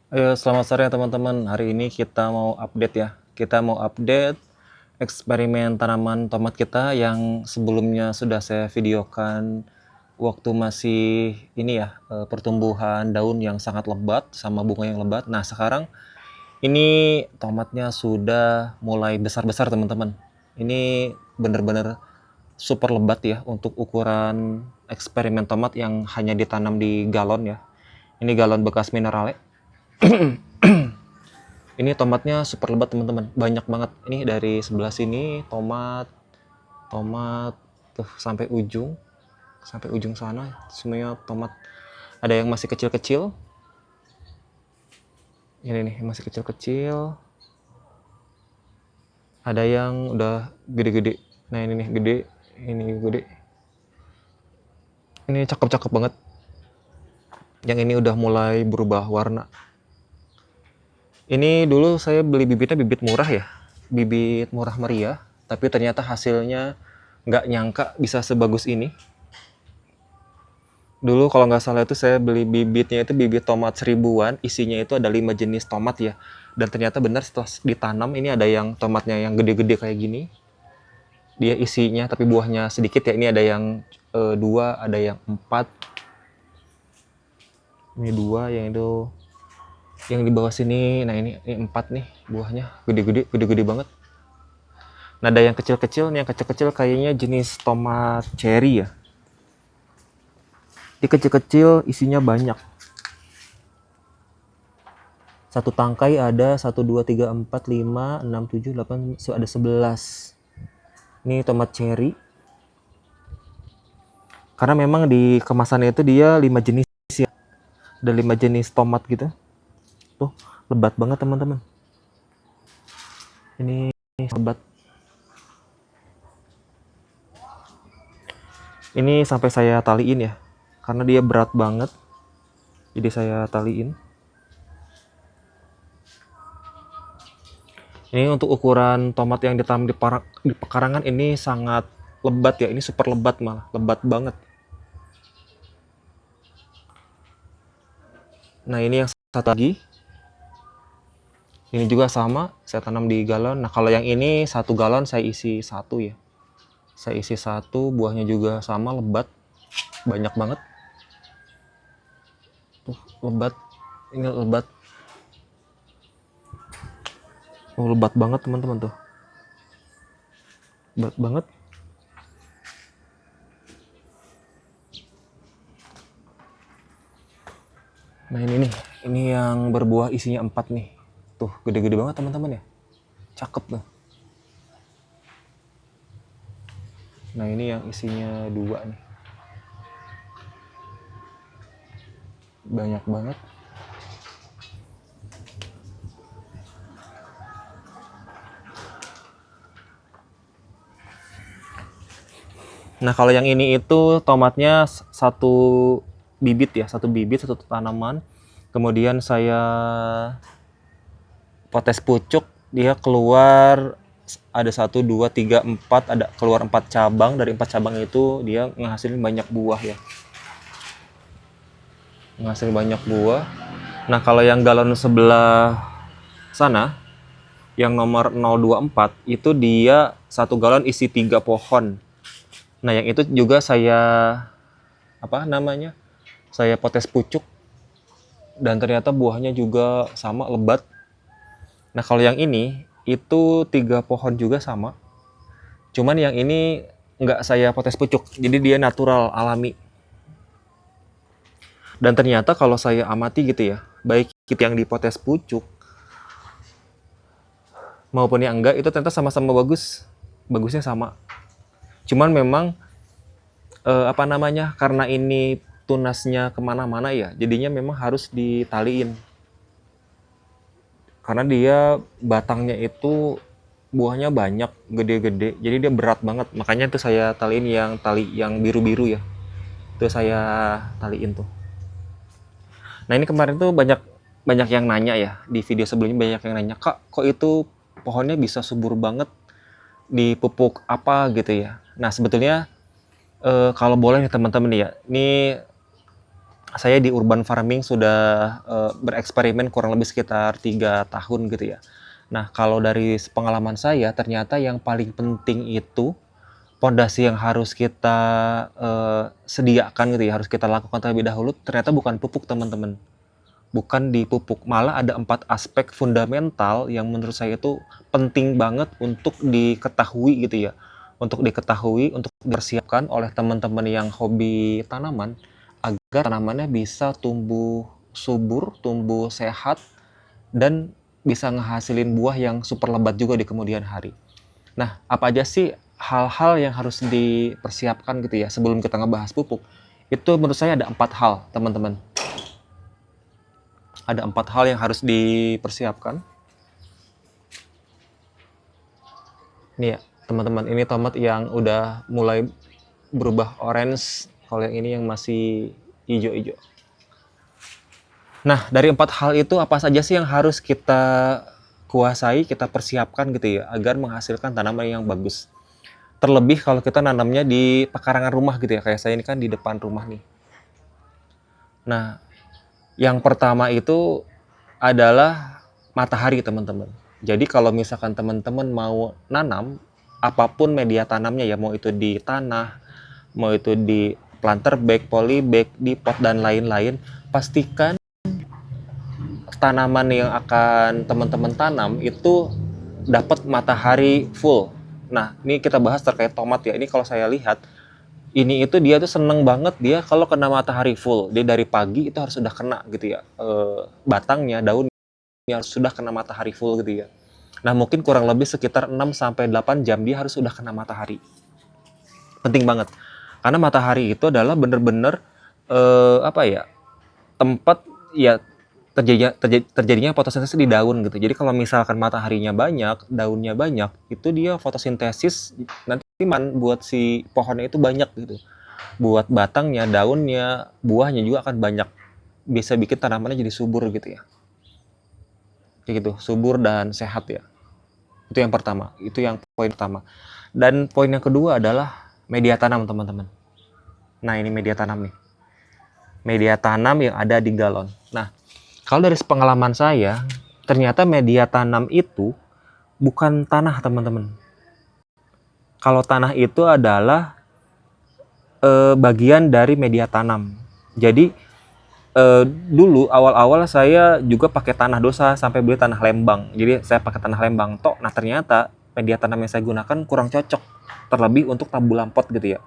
Selamat sore teman-teman. Hari ini kita mau update ya. Kita mau update eksperimen tanaman tomat kita yang sebelumnya sudah saya videokan waktu masih ini ya, pertumbuhan daun yang sangat lebat sama bunga yang lebat. Nah, sekarang ini tomatnya sudah mulai besar-besar teman-teman. Ini benar-benar super lebat ya untuk ukuran eksperimen tomat yang hanya ditanam di galon ya. Ini galon bekas minerale. Ini tomatnya super lebat teman-teman, banyak banget. Ini dari sebelah sini tomat, tomat tuh sampai ujung sana semuanya tomat. Ada yang masih kecil-kecil. Ini nih masih kecil-kecil. Ada yang udah gede-gede. Nah ini nih gede, ini gede. Ini cakep-cakep banget. Yang ini udah mulai berubah warna. Ini dulu saya beli bibitnya bibit murah ya, bibit murah meriah, tapi ternyata hasilnya nggak nyangka bisa sebagus ini. Dulu kalau nggak salah itu saya beli bibitnya itu bibit tomat seribuan, isinya itu ada 5 jenis tomat ya. Dan ternyata benar setelah ditanam ini ada yang tomatnya yang gede-gede kayak gini. Dia isinya tapi buahnya sedikit ya. Ini ada yang 2, ada yang 4. Ini 2, yang itu yang di bawah sini. Nah ini 4 nih buahnya, gede-gede banget. Nah ada yang kecil-kecil, nih yang kecil-kecil kayaknya jenis tomat cherry ya. Di kecil-kecil isinya banyak. Satu tangkai ada 1, 2, 3, 4, 5, 6, 7, 8, ada 11. Ini tomat cherry. Karena memang di kemasannya itu dia 5 jenis ya. Ada 5 jenis tomat gitu. Tuh, lebat banget teman-teman. Ini lebat. Ini sampai saya taliin ya. Karena dia berat banget. Jadi saya taliin. Ini untuk ukuran tomat yang ditanam di pekarangan ini sangat lebat ya. Ini super lebat malah, lebat banget. Nah ini yang satu lagi. Ini juga sama, saya tanam di galon. Nah kalau yang ini 1 galon saya isi 1 ya. Saya isi 1, buahnya juga sama lebat, banyak banget. Tuh lebat, ini lebat. Oh, lebat banget teman-teman tuh. Lebat banget. Nah ini nih, ini yang berbuah isinya 4 nih. Tuh gede-gede banget teman-teman ya. Cakep tuh. Nah ini yang isinya 2 nih. Banyak banget. Nah kalau yang ini itu tomatnya satu bibit ya, satu bibit, satu tanaman. Kemudian saya potes pucuk, dia keluar ada 1, 2, 3, 4, ada keluar 4 cabang. Dari 4 cabang itu dia ngehasilin banyak buah ya. Ngehasilin banyak buah. Nah kalau yang galon sebelah sana, yang nomor 024, itu dia 1 galon isi 3 pohon. Nah yang itu juga saya saya potes pucuk, dan ternyata buahnya juga sama lebat. Nah kalau yang ini itu 3 pohon juga sama, cuman yang ini nggak saya potes pucuk, jadi dia natural alami. Dan ternyata kalau saya amati gitu ya, baik yang dipotes pucuk maupun yang enggak, itu ternyata sama-sama bagusnya sama. Cuman memang karena ini tunasnya kemana-mana ya, jadinya memang harus ditaliin. Karena dia batangnya itu buahnya banyak, gede-gede, jadi dia berat banget. Makanya tuh saya taliin yang tali yang biru-biru ya. Itu saya taliin tuh. Nah ini kemarin tuh banyak banyak yang nanya ya, di video sebelumnya banyak yang nanya, Kak, kok itu pohonnya bisa subur banget, dipupuk apa gitu ya. Nah sebetulnya kalau boleh nih teman-teman ya, ini saya di urban farming sudah bereksperimen kurang lebih sekitar 3 tahun gitu ya. Nah, kalau dari pengalaman saya, ternyata yang paling penting itu pondasi yang harus kita sediakan gitu ya, harus kita lakukan terlebih dahulu, ternyata bukan pupuk teman-teman. Bukan di pupuk, malah ada 4 aspek fundamental yang menurut saya itu penting banget untuk diketahui gitu ya. Untuk diketahui, untuk dipersiapkan oleh teman-teman yang hobi tanaman, agar tanamannya bisa tumbuh subur, tumbuh sehat, dan bisa ngehasilin buah yang super lebat juga di kemudian hari. Nah, apa aja sih hal-hal yang harus dipersiapkan gitu ya sebelum kita ngebahas pupuk? Itu menurut saya ada 4 hal, teman-teman. Ada 4 hal yang harus dipersiapkan. Nih ya, teman-teman, ini tomat yang udah mulai berubah orange, kalau yang ini yang masih hijau-hijau. Nah, dari 4 hal itu apa saja sih yang harus kita kuasai, kita persiapkan gitu ya, agar menghasilkan tanaman yang bagus. Terlebih kalau kita nanamnya di pekarangan rumah gitu ya, kayak saya ini kan di depan rumah nih. Nah, yang pertama itu adalah matahari, teman-teman. Jadi kalau misalkan teman-teman mau nanam, apapun media tanamnya ya, mau itu di tanah, mau itu di planter bag, polybag, di pot dan lain-lain, pastikan tanaman yang akan teman-teman tanam itu dapat matahari full. Nah, ini kita bahas terkait tomat ya. Ini kalau saya lihat, ini itu dia tuh seneng banget dia kalau kena matahari full. Dia dari pagi itu harus sudah kena gitu ya. Batangnya, daunnya harus sudah kena matahari full gitu ya. Nah, mungkin kurang lebih sekitar 6-8 jam dia harus sudah kena matahari. Penting banget. Karena matahari itu adalah bener-bener tempat ya terjadinya fotosintesis di daun gitu. Jadi kalau misalkan mataharinya banyak, daunnya banyak, itu dia fotosintesis nanti buat si pohonnya itu banyak gitu. Buat batangnya, daunnya, buahnya juga akan banyak. Bisa bikin tanamannya jadi subur gitu ya. Kayak gitu, subur dan sehat ya. Itu yang pertama, itu yang poin pertama. Dan poin yang kedua adalah media tanam, teman-teman. Nah, ini media tanam nih. Media tanam yang ada di galon. Nah, kalau dari pengalaman saya, ternyata media tanam itu bukan tanah, teman-teman. Kalau tanah itu adalah bagian dari media tanam. Jadi dulu awal-awal saya juga pakai tanah dosa sampai beli tanah Lembang. Jadi saya pakai tanah Lembang tok. Nah, ternyata media tanam yang saya gunakan kurang cocok, terlebih untuk tabulam pot gitu ya.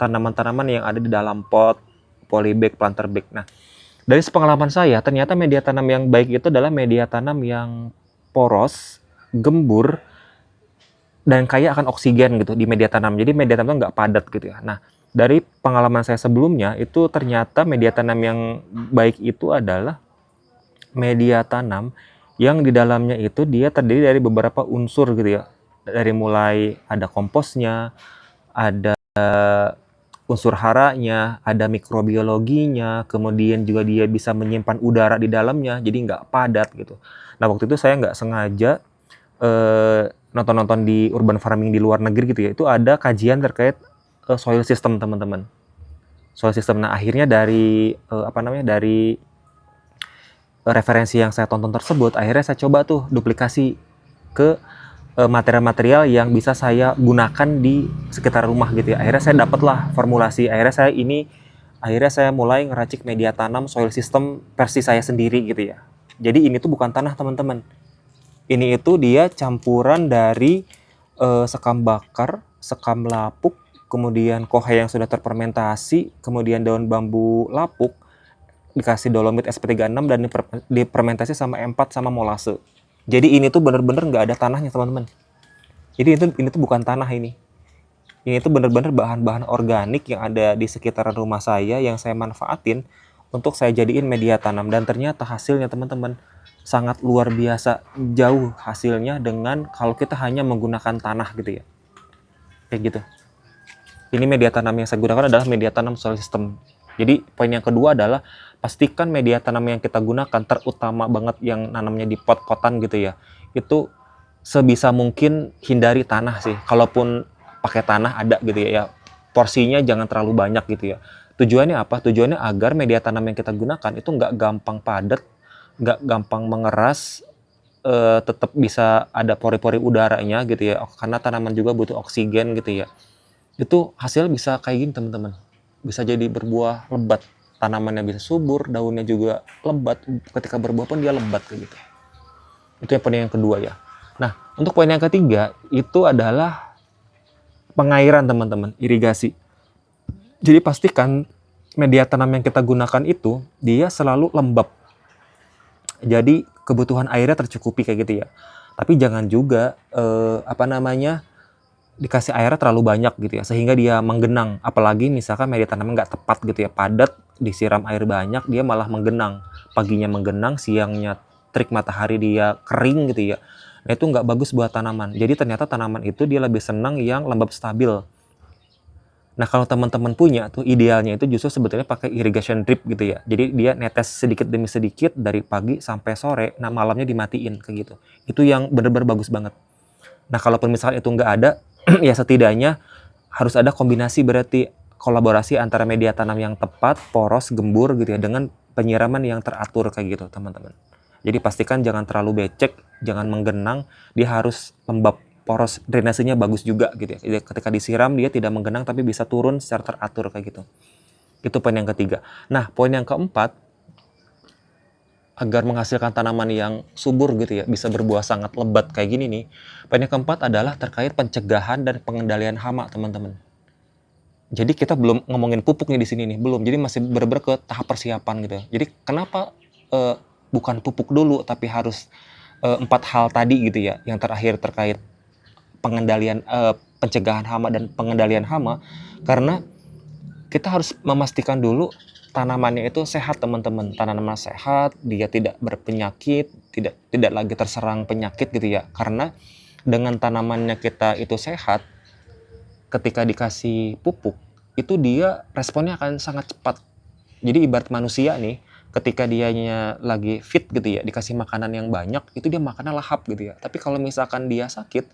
Tanaman-tanaman yang ada di dalam pot, polybag, planter bag. Nah, dari pengalaman saya, ternyata media tanam yang baik itu adalah media tanam yang poros, gembur, dan kaya akan oksigen gitu di media tanam. Jadi media tanam nggak padat gitu ya. Nah, dari pengalaman saya sebelumnya, itu ternyata media tanam yang baik itu adalah media tanam yang di dalamnya itu dia terdiri dari beberapa unsur gitu ya. Dari mulai ada komposnya, ada unsur haranya, ada mikrobiologinya, kemudian juga dia bisa menyimpan udara di dalamnya, jadi nggak padat gitu. Nah, waktu itu saya nggak sengaja nonton-nonton di urban farming di luar negeri gitu ya, itu ada kajian terkait soil system, teman-teman. Soil system. Nah, akhirnya dari dari referensi yang saya tonton tersebut, akhirnya saya coba tuh duplikasi ke material-material yang bisa saya gunakan di sekitar rumah gitu ya. Akhirnya saya dapatlah formulasi. Akhirnya saya mulai ngeracik media tanam soil system versi saya sendiri gitu ya. Jadi ini tuh bukan tanah, teman-teman. Ini itu dia campuran dari sekam bakar, sekam lapuk, kemudian kohe yang sudah terfermentasi, kemudian daun bambu lapuk, dikasih dolomit SP36 dan difermentasi sama M4 sama molase. Jadi ini tuh bener-bener nggak ada tanahnya, teman-teman. Jadi ini tuh bukan tanah ini. Ini tuh bener-bener bahan-bahan organik yang ada di sekitaran rumah saya yang saya manfaatin untuk saya jadiin media tanam. Dan ternyata hasilnya, teman-teman, sangat luar biasa jauh hasilnya dengan kalau kita hanya menggunakan tanah gitu ya. Kayak gitu. Ini media tanam yang saya gunakan adalah media tanam soil system. Jadi poin yang kedua adalah pastikan media tanam yang kita gunakan, terutama banget yang nanamnya di pot-potan gitu ya, itu sebisa mungkin hindari tanah sih. Kalaupun pakai tanah ada gitu ya, porsinya jangan terlalu banyak gitu ya. Tujuannya apa? Tujuannya agar media tanam yang kita gunakan itu nggak gampang padat, nggak gampang mengeras, tetap bisa ada pori-pori udaranya gitu ya, karena tanaman juga butuh oksigen gitu ya. Itu hasil bisa kayak gini teman-teman. Bisa jadi berbuah lebat, tanamannya bisa subur, daunnya juga lebat, ketika berbuah pun dia lebat kayak gitu. Itu yang poin yang kedua ya. Nah, untuk poin yang ketiga itu adalah pengairan teman-teman, irigasi. Jadi pastikan media tanam yang kita gunakan itu dia selalu lembab. Jadi kebutuhan airnya tercukupi kayak gitu ya. Tapi jangan juga dikasih airnya terlalu banyak gitu ya, sehingga dia menggenang. Apalagi misalkan media tanamnya nggak tepat gitu ya, padat, disiram air banyak, dia malah menggenang. Paginya menggenang, siangnya terik matahari dia kering gitu ya. Nah itu nggak bagus buat tanaman. Jadi ternyata tanaman itu dia lebih senang yang lembab stabil. Nah kalau teman-teman punya tuh idealnya itu justru sebetulnya pakai irrigation drip gitu ya. Jadi dia netes sedikit demi sedikit dari pagi sampai sore, nah malamnya dimatiin kayak gitu. Itu yang benar-benar bagus banget. Nah kalaupun misalkan itu nggak ada, ya setidaknya harus ada kombinasi, berarti kolaborasi antara media tanam yang tepat, poros, gembur gitu ya, dengan penyiraman yang teratur kayak gitu teman-teman. Jadi pastikan jangan terlalu becek, jangan menggenang, dia harus lembab, poros drainasenya bagus juga gitu ya. Jadi ketika disiram dia tidak menggenang tapi bisa turun secara teratur kayak gitu. Itu poin yang ketiga. Nah, poin yang keempat, agar menghasilkan tanaman yang subur gitu ya, bisa berbuah sangat lebat kayak gini nih. Poin yang keempat adalah terkait pencegahan dan pengendalian hama, teman-teman. Jadi kita belum ngomongin pupuk nih di sini nih, belum. Jadi masih bener-bener ke tahap persiapan gitu. Jadi kenapa bukan pupuk dulu, tapi harus 4 hal tadi gitu ya, yang terakhir terkait pengendalian pencegahan hama dan pengendalian hama, karena kita harus memastikan dulu tanamannya itu sehat teman-teman. Tanaman sehat, dia tidak berpenyakit, tidak lagi terserang penyakit gitu ya. Karena dengan tanamannya kita itu sehat, ketika dikasih pupuk itu dia responnya akan sangat cepat. Jadi ibarat manusia nih, ketika dianya lagi fit gitu ya, dikasih makanan yang banyak, itu dia makannya lahap gitu ya. Tapi kalau misalkan dia sakit,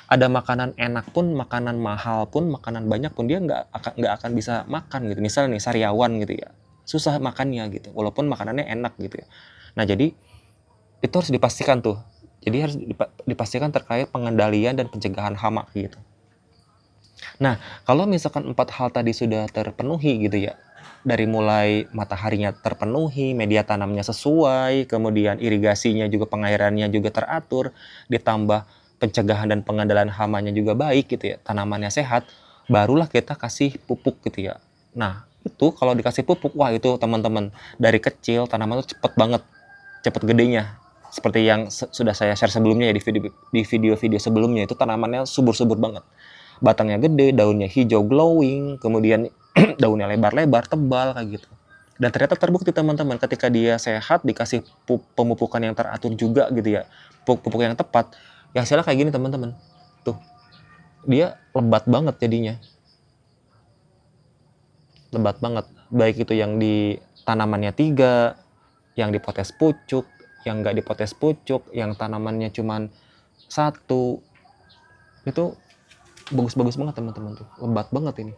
ada makanan enak pun, makanan mahal pun, makanan banyak pun, dia nggak akan bisa makan gitu. Misalnya nih sariawan gitu ya, susah makannya gitu, walaupun makanannya enak gitu ya. Nah jadi itu harus dipastikan tuh. Jadi harus dipastikan terkait pengendalian dan pencegahan hama gitu. Nah kalau misalkan 4 hal tadi sudah terpenuhi gitu ya, dari mulai mataharinya terpenuhi, media tanamnya sesuai, kemudian irigasinya juga, pengairannya juga teratur, ditambah pencegahan dan pengendalian hamanya juga baik gitu ya, tanamannya sehat, barulah kita kasih pupuk gitu ya. Nah itu kalau dikasih pupuk, wah itu teman-teman, dari kecil tanaman itu cepet gedenya. Seperti yang sudah saya share sebelumnya ya, di video-video sebelumnya, itu tanamannya subur-subur banget. Batangnya gede, daunnya hijau glowing, kemudian daunnya lebar-lebar, tebal kayak gitu. Dan ternyata terbukti teman-teman, ketika dia sehat, dikasih pemupukan yang teratur juga gitu ya, pupuk yang tepat, ya hasilnya kayak gini teman-teman. Tuh, dia lebat banget jadinya. Lebat banget. Baik itu yang di tanamannya 3, yang dipotes pucuk, yang nggak dipotes pucuk, yang tanamannya cuman 1. Itu bagus-bagus banget teman-teman tuh. Lebat banget ini.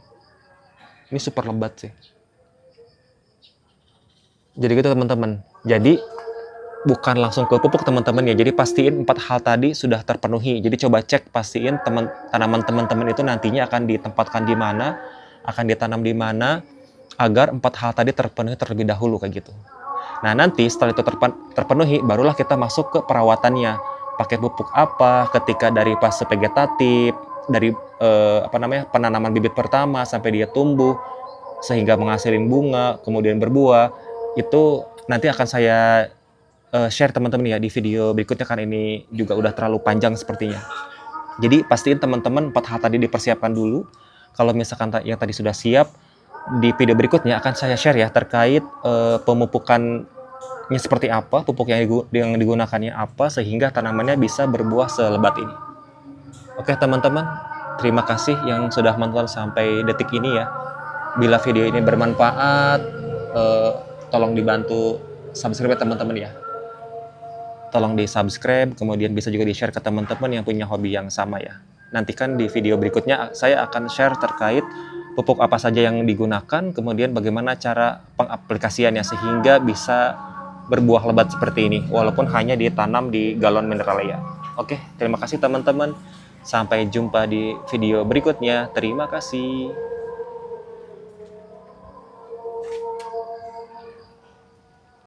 Ini super lebat sih. Jadi gitu teman-teman. Jadi bukan langsung ke pupuk teman-teman ya. Jadi pastiin 4 hal tadi sudah terpenuhi. Jadi coba cek, pastiin tanaman teman-teman itu nantinya akan ditempatkan di mana, akan ditanam di mana, agar 4 hal tadi terpenuhi terlebih dahulu kayak gitu. Nah nanti setelah itu terpenuhi, barulah kita masuk ke perawatannya. Pakai pupuk apa, ketika dari fase vegetatif, dari penanaman bibit pertama sampai dia tumbuh, sehingga menghasilkan bunga, kemudian berbuah, itu nanti akan saya share teman-teman ya di video berikutnya, kan ini juga udah terlalu panjang sepertinya. Jadi pastiin teman-teman 4 hal tadi dipersiapkan dulu. Kalau misalkan yang tadi sudah siap, di video berikutnya akan saya share ya terkait pemupukannya seperti apa, pupuk yang digunakannya apa, sehingga tanamannya bisa berbuah selebat ini. Oke teman-teman, terima kasih yang sudah menonton sampai detik ini ya. Bila video ini bermanfaat, tolong dibantu subscribe teman-teman ya. Tolong di subscribe, kemudian bisa juga di share ke teman-teman yang punya hobi yang sama ya. Nantikan di video berikutnya saya akan share terkait pupuk apa saja yang digunakan, kemudian bagaimana cara pengaplikasiannya sehingga bisa berbuah lebat seperti ini, walaupun hanya ditanam di galon mineralia. Oke, terima kasih teman-teman. Sampai jumpa di video berikutnya. Terima kasih.